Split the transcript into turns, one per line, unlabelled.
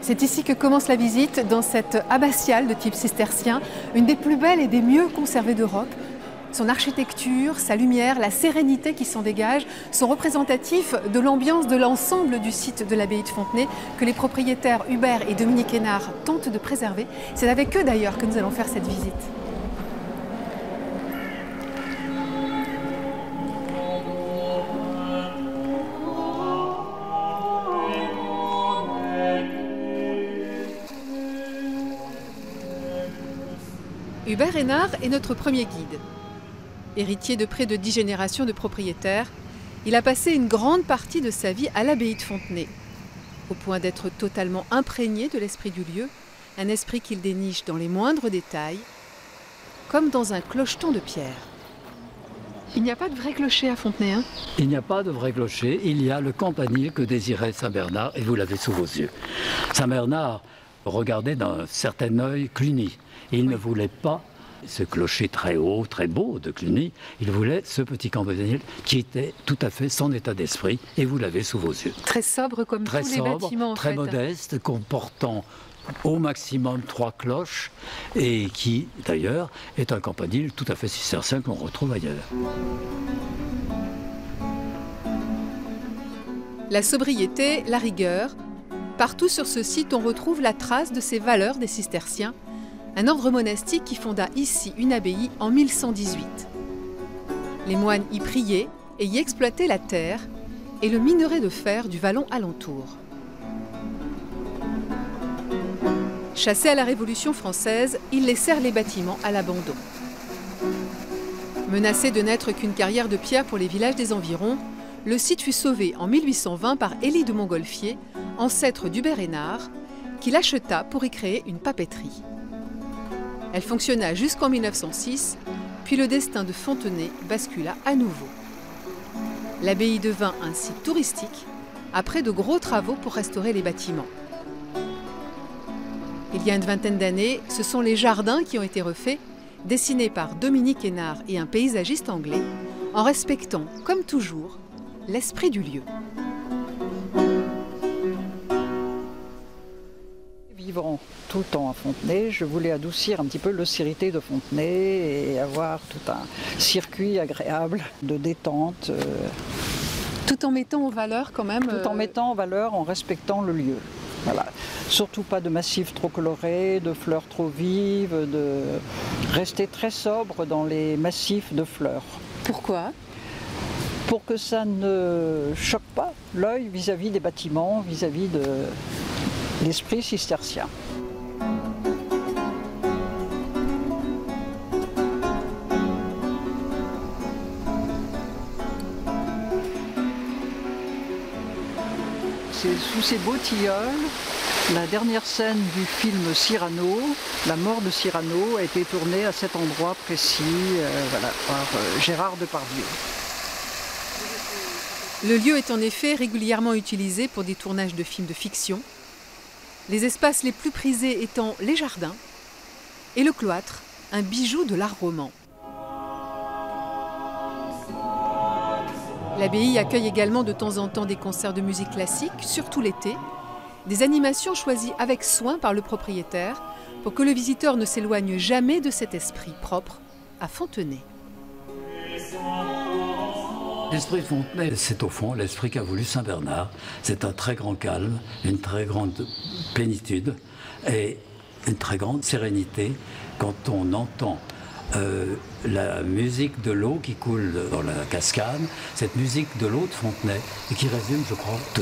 C'est ici que commence la visite, dans cette abbatiale de type cistercien, une des plus belles et des mieux conservées d'Europe. Son architecture, sa lumière, la sérénité qui s'en dégage sont représentatifs de l'ambiance de l'ensemble du site de l'abbaye de Fontenay que les propriétaires Hubert et Dominique Hénard tentent de préserver. C'est avec eux d'ailleurs que nous allons faire cette visite. Hubert Hénard est notre premier guide. Héritier de près de 10 générations de propriétaires, il a passé une grande partie de sa vie à l'abbaye de Fontenay, au point d'être totalement imprégné de l'esprit du lieu, un esprit qu'il déniche dans les moindres détails, comme dans un clocheton de pierre. Il n'y a pas de vrai clocher à Fontenay, hein?
Il n'y a pas de vrai clocher, il y a le campanile que désirait Saint-Bernard, et vous l'avez sous vos yeux. Saint-Bernard regardait d'un certain œil Cluny. Il ne voulait pas ce clocher très haut, très beau de Cluny. Il voulait ce petit campanile qui était tout à fait son état d'esprit, et vous l'avez sous vos yeux.
Très sobre comme
très
tous
sobre,
les bâtiments en
très
fait.
modeste, comportant au maximum 3 cloches, et qui d'ailleurs est un campanile tout à fait cistercien qu'on retrouve ailleurs.
La sobriété, la rigueur, partout sur ce site on retrouve la trace de ces valeurs des cisterciens, un ordre monastique qui fonda ici une abbaye en 1118. Les moines y priaient et y exploitaient la terre et le minerai de fer du vallon alentour. Chassés à la Révolution française, ils laissèrent les bâtiments à l'abandon. Menacé de n'être qu'une carrière de pierre pour les villages des environs, le site fut sauvé en 1820 par Élie de Montgolfier, ancêtre d'Hubert Hénard, qui l'acheta pour y créer une papeterie. Elle fonctionna jusqu'en 1906, puis le destin de Fontenay bascula à nouveau. L'abbaye devint un site touristique, après de gros travaux pour restaurer les bâtiments. Il y a une vingtaine d'années, ce sont les jardins qui ont été refaits, dessinés par Dominique Hénard et un paysagiste anglais, en respectant, comme toujours, l'esprit du lieu.
Vivant tout le temps à Fontenay, je voulais adoucir un petit peu l'austérité de Fontenay et avoir tout un circuit agréable de détente.
Tout en mettant en valeur quand même...
Tout en mettant en valeur, en respectant le lieu. Voilà. Surtout pas de massifs trop colorés, de fleurs trop vives, de rester très sobre dans les massifs de fleurs.
Pourquoi ?
Pour que ça ne choque pas l'œil vis-à-vis des bâtiments, vis-à-vis de l'esprit cistercien. C'est sous ces beaux tilleuls, la dernière scène du film Cyrano, la mort de Cyrano, a été tournée à cet endroit précis voilà, par Gérard Depardieu.
Le lieu est en effet régulièrement utilisé pour des tournages de films de fiction, les espaces les plus prisés étant les jardins et le cloître, un bijou de l'art roman. L'abbaye accueille également de temps en temps des concerts de musique classique, surtout l'été, des animations choisies avec soin par le propriétaire pour que le visiteur ne s'éloigne jamais de cet esprit propre à Fontenay.
L'esprit de Fontenay, c'est au fond l'esprit qu'a voulu Saint-Bernard. C'est un très grand calme, une très grande plénitude et une très grande sérénité quand on entend la musique de l'eau qui coule dans la cascade, cette musique de l'eau de Fontenay et qui résume, je crois, tout.